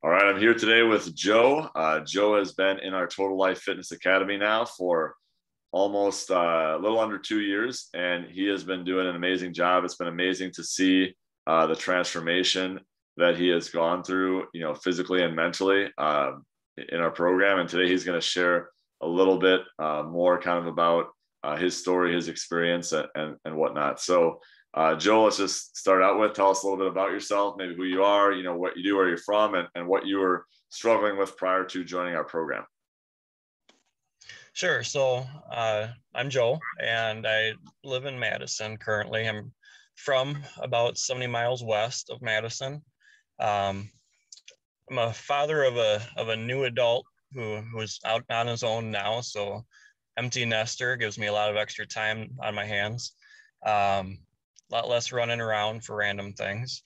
All right, I'm here today with Joe. Joe has been in our Total Life Fitness Academy now for almost a little under 2 years, and he has been doing an amazing job. It's been amazing to see the transformation that he has gone through, physically and mentally in our program. And today he's going to share a little bit more kind of about his story, his experience, and whatnot. So, Joe, let's just start out with, tell us a little bit about yourself, maybe who you are, what you do, where you're from, and what you were struggling with prior to joining our program. Sure. So I'm Joe, and I live in Madison currently. I'm from about 70 miles west of Madison. I'm a father of a new adult who's out on his own now. So empty nester gives me a lot of extra time on my hands. A lot less running around for random things.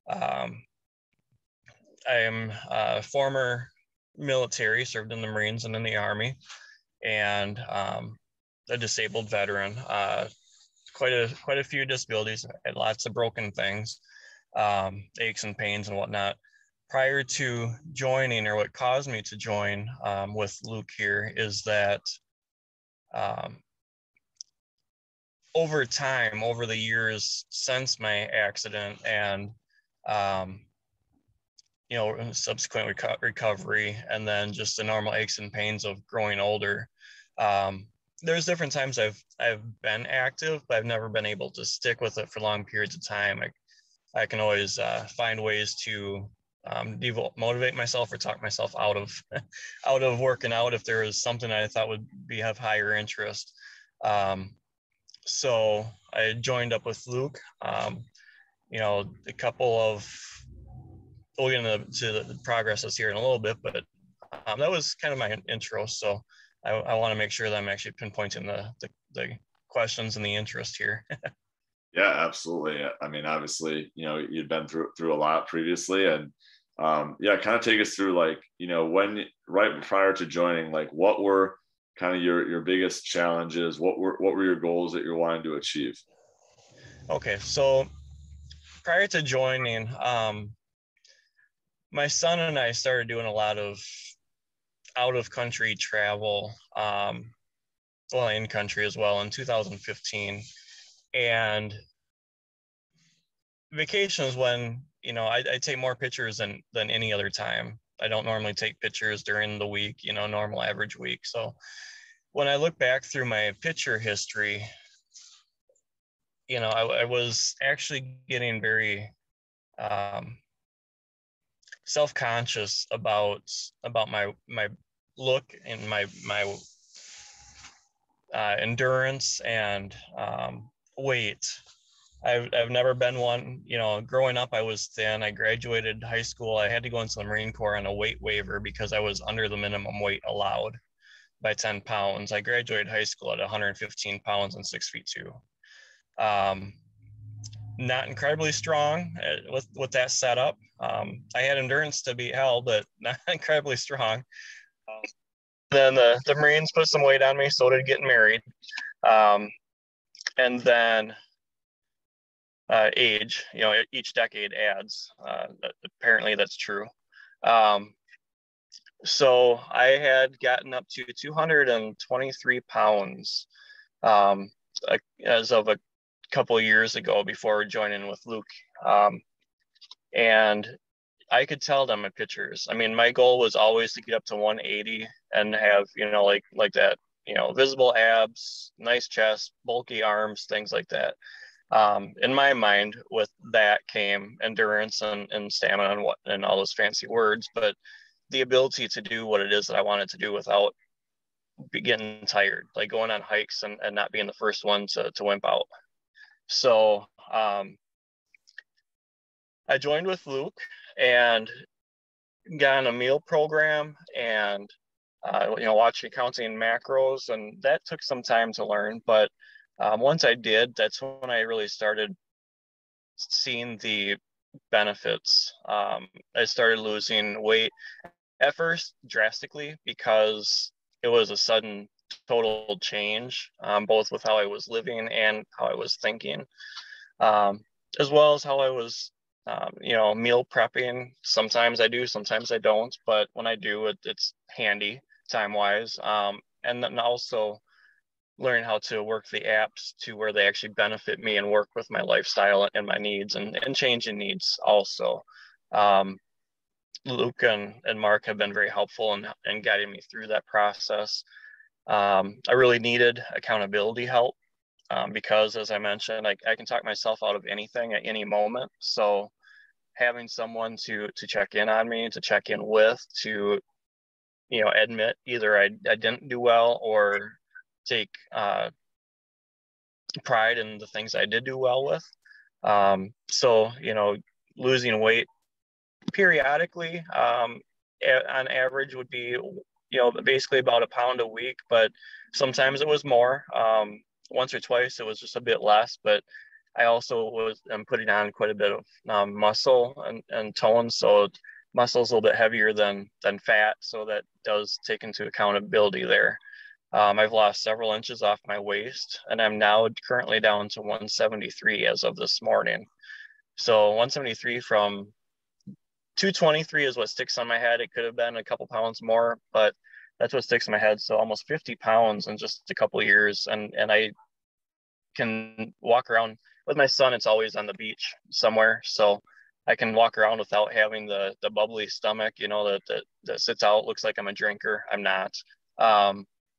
I am a former military, served in the Marines and in the Army, and a disabled veteran. Quite a few disabilities, and lots of broken things, aches and pains and whatnot. Prior to joining, or what caused me to join with Luke here, is that over time, over the years since my accident and subsequent recovery, and then just the normal aches and pains of growing older, there's different times I've been active, but I've never been able to stick with it for long periods of time. I can always find ways to motivate myself or talk myself out of out of working out if there was something I thought would have higher interest. So I joined up with Luke. A couple of, we'll get into the progresses here in a little bit, but that was kind of my intro. So I want to make sure that I'm actually pinpointing the questions and the interest here. Yeah, absolutely. I mean, obviously, you'd been through a lot previously, and kind of take us through, when right prior to joining, what were kind of your biggest challenges? What were your goals that you're wanting to achieve? Okay, so prior to joining, my son and I started doing a lot of out of country travel, in country as well, in 2015. And vacations, when I take more pictures than any other time. I don't normally take pictures during the week, normal average week. So when I look back through my picture history, I was actually getting very self-conscious about my look and my endurance and weight. I've never been one, growing up I was thin. I graduated high school. I had to go into the Marine Corps on a weight waiver because I was under the minimum weight allowed by 10 pounds. I graduated high school at 115 pounds and 6'2". Not incredibly strong with that setup. I had endurance to beat hell, but not incredibly strong. Then the Marines put some weight on me, so did getting married. And then age, each decade adds. Apparently that's true. So I had gotten up to 223 pounds as of a couple of years ago before joining with Luke. And I could tell them my pictures. I mean, my goal was always to get up to 180 and have, like that, visible abs, nice chest, bulky arms, things like that. In my mind, with that came endurance and stamina and all those fancy words, but the ability to do what it is that I wanted to do without getting tired, like going on hikes and not being the first one to wimp out. So I joined with Luke and got on a meal program and watching counting macros, and that took some time to learn. But once I did, that's when I really started seeing the benefits. I started losing weight at first drastically because it was a sudden total change, both with how I was living and how I was thinking, as well as how I was Meal prepping. Sometimes I do, sometimes I don't. But when I do, it's handy time wise. And then also learning how to work the apps to where they actually benefit me and work with my lifestyle and my needs and changing needs also. Um, Luke and Mark have been very helpful in guiding me through that process. I really needed accountability help because, as I mentioned, I can talk myself out of anything at any moment. So having someone to check in on me, to check in with, to admit either I didn't do well or take pride in the things I did do well with. So losing weight periodically on average would be basically about a pound a week, but sometimes it was more. Once or twice it was just a bit less, but I also am putting on quite a bit of muscle and tone, so muscle is a little bit heavier than fat, so that does take into accountability there. I've lost several inches off my waist, and I'm now currently down to 173 as of this morning. So 173 from 223 is what sticks on my head. It could have been a couple pounds more, but that's what sticks in my head. So almost 50 pounds in just a couple of years. And I can walk around with my son. It's always on the beach somewhere. So I can walk around without having the bubbly stomach, that sits out, looks like I'm a drinker. I'm not.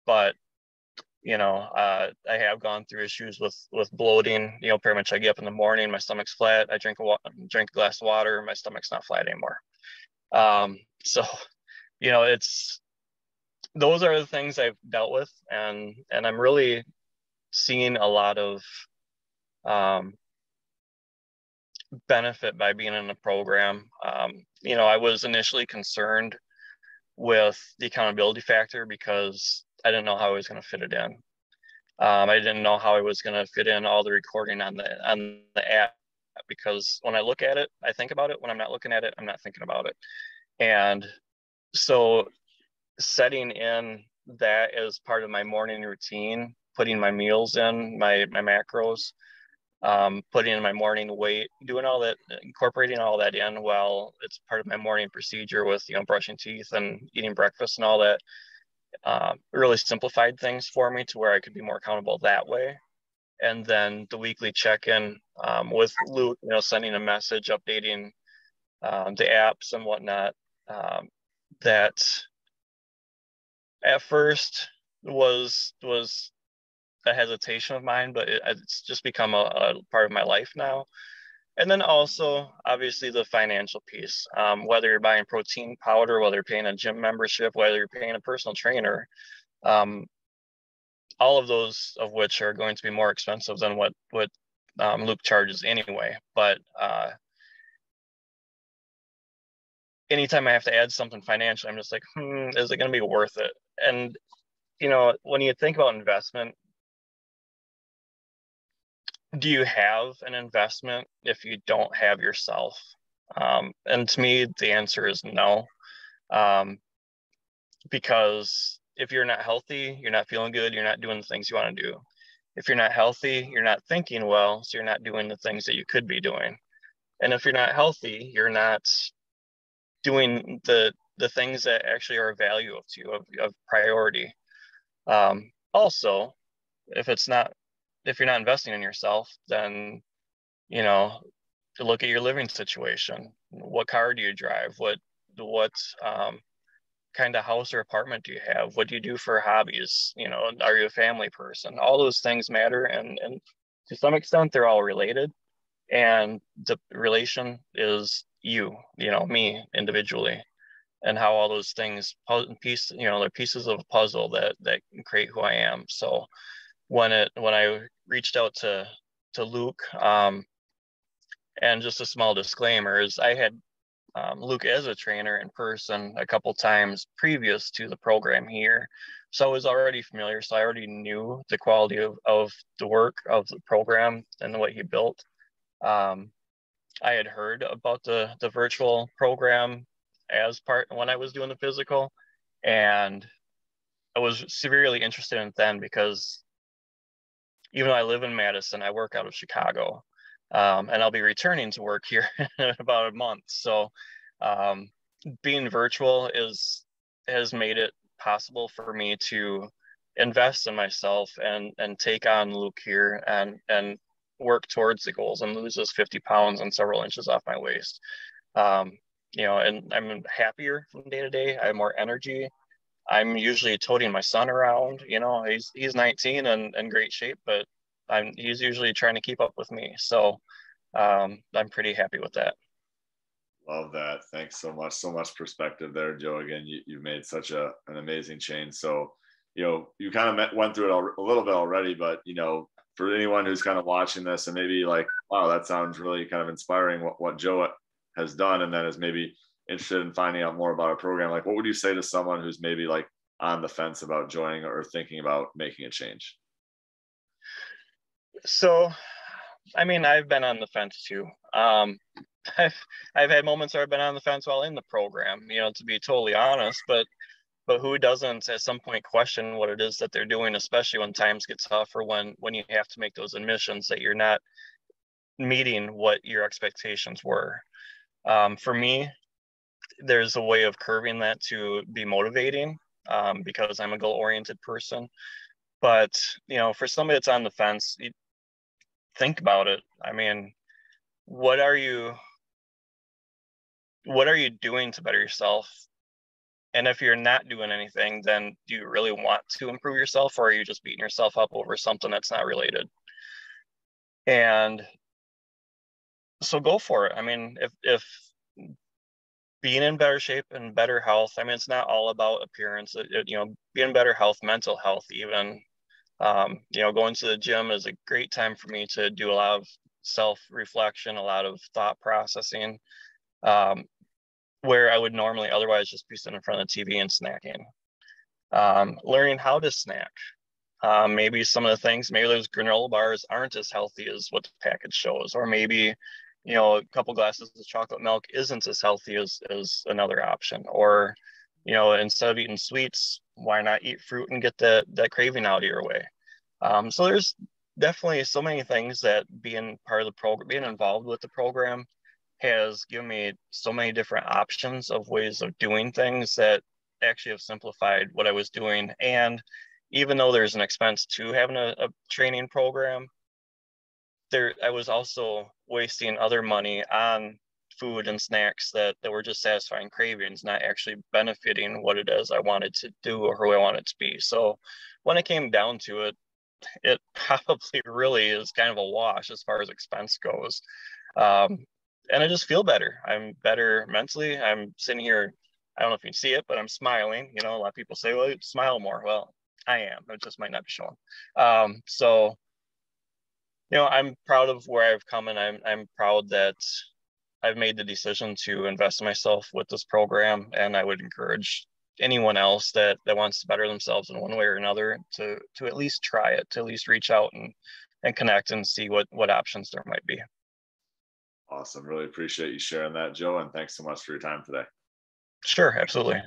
But I have gone through issues with bloating. Pretty much I get up in the morning, my stomach's flat. I drink a glass of water, my stomach's not flat anymore. So it's those are the things I've dealt with, and I'm really seeing a lot of benefit by being in the program. I was initially concerned with the accountability factor because I didn't know how I was going to fit it in. I didn't know how I was going to fit in all the recording on the app, because when I look at it, I think about it. When I'm not looking at it, I'm not thinking about it. And so setting in that as part of my morning routine, putting my meals in, my macros, putting in my morning weight, doing all that, incorporating all that in while it's part of my morning procedure with, brushing teeth and eating breakfast and all that, really simplified things for me to where I could be more accountable that way. And then the weekly check-in with Luke, sending a message, updating the apps and whatnot, that at first was a hesitation of mine, but it's just become a part of my life now. And then also, obviously, the financial piece, whether you're buying protein powder, whether you're paying a gym membership, whether you're paying a personal trainer, all of those of which are going to be more expensive than what Luke charges anyway. But anytime I have to add something financial, I'm just like, is it going to be worth it? And, when you think about investment, do you have an investment if you don't have yourself? And to me, the answer is no. Because if you're not healthy, you're not feeling good, you're not doing the things you want to do. If you're not healthy, you're not thinking well, so you're not doing the things that you could be doing. And if you're not healthy, you're not doing the things that actually are of value to you, of priority. Also, if you're not investing in yourself, then to look at your living situation. What car do you drive? What kind of house or apartment do you have? What do you do for hobbies? Are you a family person? All those things matter, and to some extent they're all related. And the relation is me individually, and how all those things they're pieces of a puzzle that create who I am. So when I reached out to Luke, and just a small disclaimer is I had Luke as a trainer in person a couple times previous to the program here. So I was already familiar. So I already knew the quality of the work of the program and what he built. I had heard about the virtual program as part when I was doing the physical, and I was severely interested in it then because even though I live in Madison, I work out of Chicago. And I'll be returning to work here in about a month. So being virtual has made it possible for me to invest in myself and take on Luke here and work towards the goals and lose those 50 pounds and several inches off my waist. And I'm happier from day to day. I have more energy. I'm usually toting my son around. He's 19 and in great shape, but he's usually trying to keep up with me. So I'm pretty happy with that. Love that. Thanks so much. So much perspective there, Joe. Again, you've made such an amazing change. So, you kind of went through it a little bit already, but, for anyone who's kind of watching this and maybe like, wow, that sounds really kind of inspiring what Joe has done, and then is maybe interested in finding out more about our program. Like, what would you say to someone who's maybe like on the fence about joining or thinking about making a change? So, I mean, I've been on the fence too. I've had moments where I've been on the fence while in the program, to be totally honest, but who doesn't at some point question what it is that they're doing, especially when times get tough or when you have to make those admissions that you're not meeting what your expectations were. For me, there's a way of curving that to be motivating, because I'm a goal-oriented person. But, for somebody that's on the fence, think about it. I mean, what are you doing to better yourself? And if you're not doing anything, then do you really want to improve yourself, or are you just beating yourself up over something that's not related? And so go for it. I mean, if being in better shape and better health, I mean, it's not all about appearance. Being in better health, mental health, even, going to the gym is a great time for me to do a lot of self-reflection, a lot of thought processing, where I would normally otherwise just be sitting in front of the TV and snacking. Learning how to snack. Maybe some of the things, maybe those granola bars aren't as healthy as what the package shows, or maybe, a couple glasses of chocolate milk isn't as healthy as another option. Or, instead of eating sweets, why not eat fruit and get that craving out of your way? So there's definitely so many things that being part of the program, being involved with the program, has given me so many different options of ways of doing things that actually have simplified what I was doing. And even though there's an expense to having a training program, I was also wasting other money on food and snacks that were just satisfying cravings, not actually benefiting what it is I wanted to do or who I wanted to be. So when it came down to it, it probably really is kind of a wash as far as expense goes. And I just feel better. I'm better mentally. I'm sitting here, I don't know if you can see it, but I'm smiling. A lot of people say, well, smile more. Well, I am. It just might not be shown. So, I'm proud of where I've come, and I'm proud that I've made the decision to invest in myself with this program. And I would encourage anyone else that wants to better themselves in one way or another to at least try it, to at least reach out and connect and see what options there might be. Awesome. Really appreciate you sharing that, Joe. And thanks so much for your time today. Sure. Absolutely.